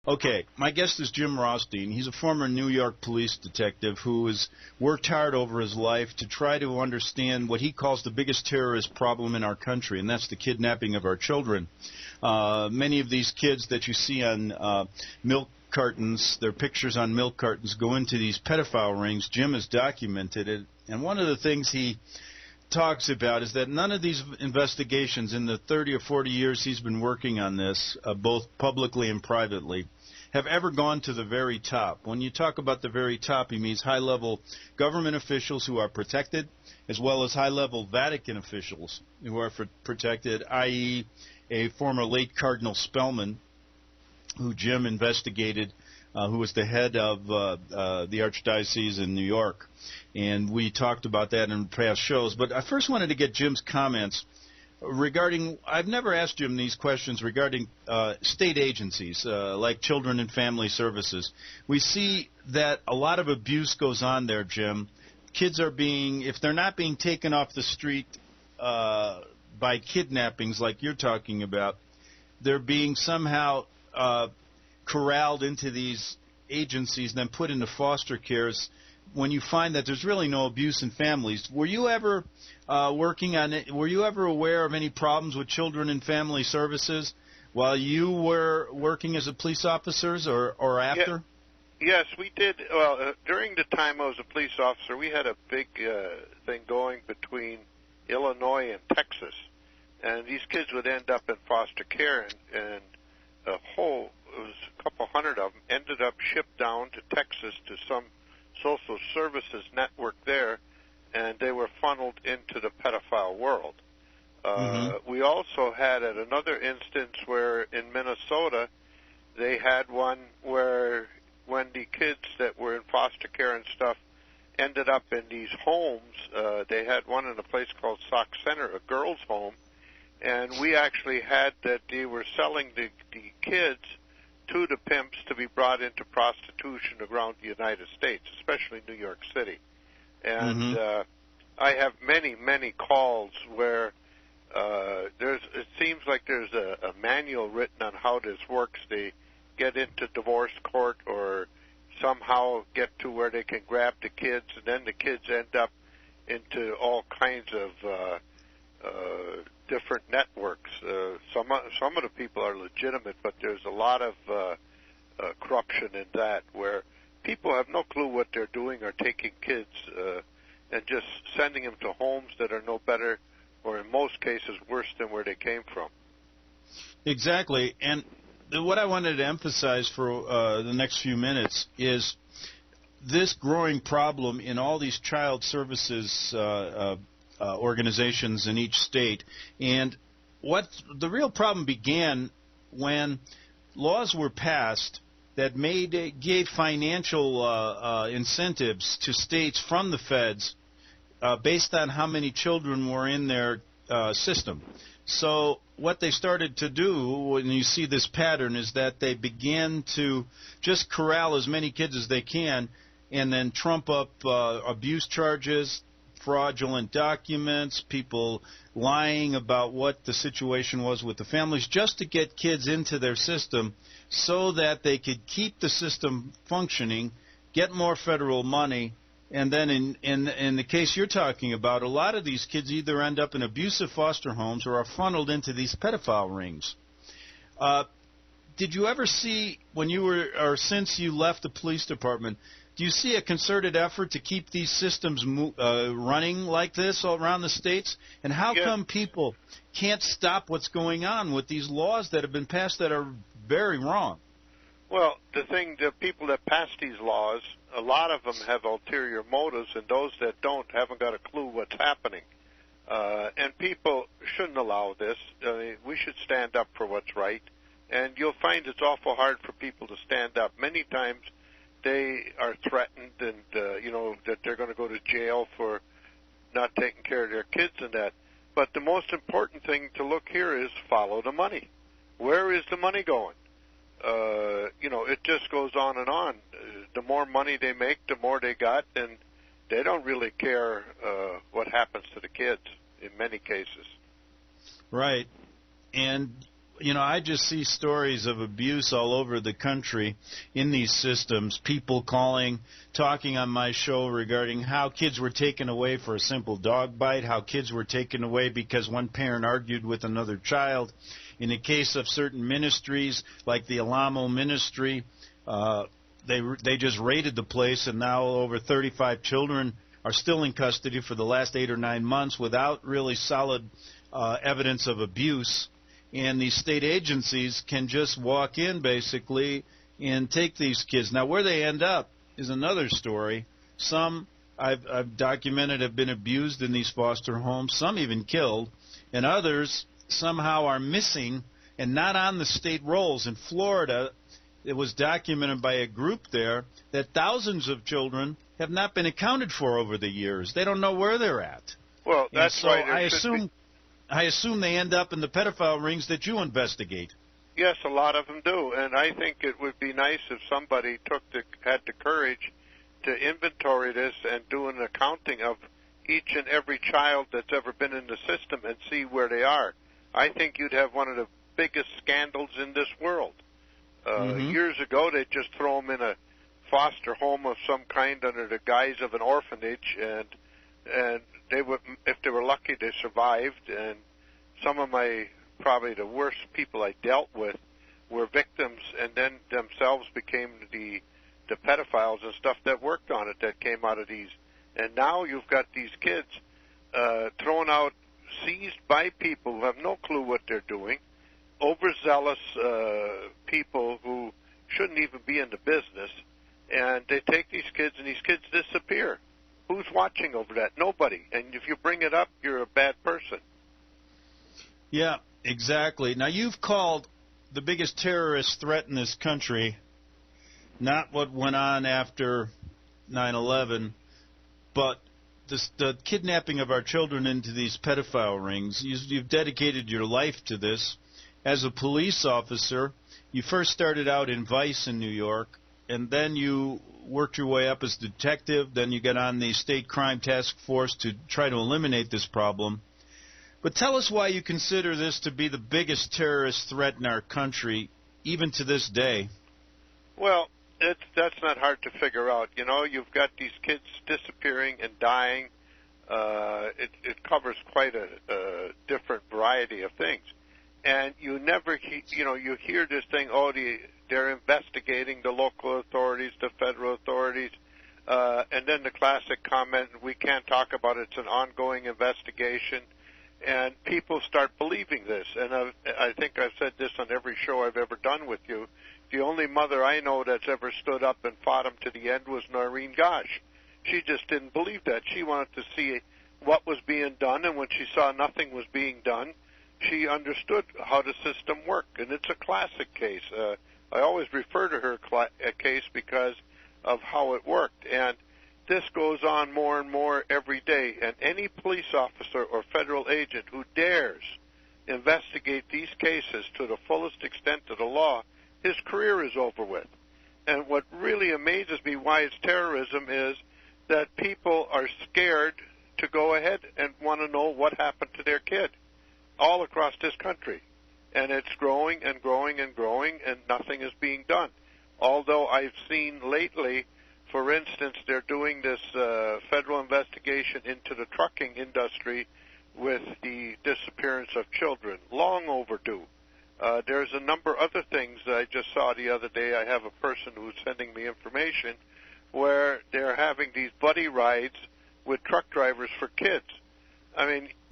Okay, my guest is Jim Rothstein. He's a former New York police detective who has worked hard over his life to try to understand what he calls the biggest terrorist problem in our country, and that's the kidnapping of our children. Many of these kids that you see on milk cartons, their pictures on milk cartons, go into these pedophile rings. Jim has documented it, and one of the things he talks about is that none of these investigations in the 30 or 40 years he's been working on this, both publicly and privately, have ever gone to the very top. When you talk about the very top, he means high-level government officials who are protected, as well as high-level Vatican officials who are protected, i.e. a former late Cardinal Spellman, who Jim investigated, who was the head of the Archdiocese in New York. And we talked about that in past shows. But I first wanted to get Jim's comments regarding, I've never asked Jim these questions regarding state agencies like Children and Family Services. We see that a lot of abuse goes on there, Jim. Kids are being, if they're not being taken off the street by kidnappings like you're talking about, they're being somehow corralled into these agencies and then put into foster cares when you find that there's really no abuse in families. Were you ever working on it? Were you ever aware of any problems with Children and Family Services while you were working as a police officer or after? Yes, we did. Well, during the time I was a police officer, we had a big thing going between Illinois and Texas, and these kids would end up in foster care, and it was a couple hundred of them ended up shipped down to Texas to some social services network there, and they were funneled into the pedophile world. We also had at another instance where in Minnesota they had one where when the kids that were in foster care and stuff ended up in these homes, they had one in a place called Sauk Center, a girls' home, and we actually had that they were selling the kids to the pimps to be brought into prostitution around the United States, especially New York City. And I have many, many calls where it seems like there's a manual written on how this works. They get into divorce court or somehow get to where they can grab the kids, and then the kids end up into all kinds of different networks. Some of the people are legitimate, but there's a lot of corruption in that, where people have no clue what they're doing, are taking kids and just sending them to homes that are no better, or in most cases worse than where they came from. Exactly. And what I wanted to emphasize for the next few minutes is this growing problem in all these child services organizations in each state. And what the real problem began when laws were passed that gave financial incentives to states from the feds based on how many children were in their system. So what they started to do, when you see this pattern, is that they began to just corral as many kids as they can and then trump up abuse charges, fraudulent documents, people lying about what the situation was with the families, just to get kids into their system so that they could keep the system functioning, get more federal money, and then in the case you're talking about, a lot of these kids either end up in abusive foster homes or are funneled into these pedophile rings. Did you ever see, when you were, or since you left the police department, do you see a concerted effort to keep these systems running like this all around the states? And how come people can't stop what's going on with these laws that have been passed that are very wrong? Well, the people that pass these laws, a lot of them have ulterior motives, and those that don't haven't got a clue what's happening. And people shouldn't allow this. I mean, we should stand up for what's right. And you'll find it's awful hard for people to stand up. Many times they are threatened and, that they're going to go to jail for not taking care of their kids and that. But the most important thing to look here is follow the money. Where is the money going? It just goes on and on. The more money they make, the more they got, and they don't really care what happens to the kids in many cases. Right. And I just see stories of abuse all over the country in these systems, people talking on my show regarding how kids were taken away for a simple dog bite, how kids were taken away because one parent argued with another child. In the case of certain ministries, like the Alamo ministry, they just raided the place, and now over 35 children are still in custody for the last 8 or 9 months without really solid evidence of abuse. And these state agencies can just walk in, basically, and take these kids. Now, where they end up is another story. Some I've documented have been abused in these foster homes, some even killed, and others somehow are missing and not on the state rolls. In Florida, it was documented by a group there that thousands of children have not been accounted for over the years. They don't know where they're at. Well, that's so why I assume they end up in the pedophile rings that you investigate. Yes, a lot of them do, and I think it would be nice if somebody had the courage to inventory this and do an accounting of each and every child that's ever been in the system and see where they are. I think you'd have one of the biggest scandals in this world. Years ago, they'd just throw them in a foster home of some kind under the guise of an orphanage, and they would, if they were lucky, they survived. And some of probably the worst people I dealt with were victims, and then themselves became the pedophiles and stuff that worked on it that came out of these. And now you've got these kids thrown out, seized by people who have no clue what they're doing, overzealous people who shouldn't even be in the business, and they take these kids, and these kids disappear. Who's watching over that? Nobody. And if you bring it up, you're a bad person. Yeah, exactly. Now, you've called the biggest terrorist threat in this country not what went on after 9/11, but the kidnapping of our children into these pedophile rings. You've dedicated your life to this. As a police officer, you first started out in Vice in New York, and then you worked your way up as detective. Then you got on the State Crime Task Force to try to eliminate this problem. But tell us why you consider this to be the biggest terrorist threat in our country, even to this day. Well, that's not hard to figure out. You've got these kids disappearing and dying. It covers quite a different variety of things. And you never, you hear this thing, they're investigating the local authorities, the federal authorities, and then the classic comment, we can't talk about it, it's an ongoing investigation. And people start believing this. And I think I've said this on every show I've ever done with you. The only mother I know that's ever stood up and fought him to the end was Noreen Gosh. She just didn't believe that. She wanted to see what was being done, and when she saw nothing was being done, she understood how the system worked. And it's a classic case. I always refer to her case because of how it worked. And this goes on more and more every day. And any police officer or federal agent who dares investigate these cases to the fullest extent of the law, his career is over with. And what really amazes me why it's terrorism is that people are scared to go ahead and want to know what happened to their kid all across this country. And it's growing and growing and growing, and nothing is being done. Although I've seen lately, for instance, they're doing this federal investigation into the trucking industry with the disappearance of children. Long overdue. There's a number of other things that I just saw the other day. I have a person who's sending me information where they're having these buddy rides with truck drivers for kids. I mean,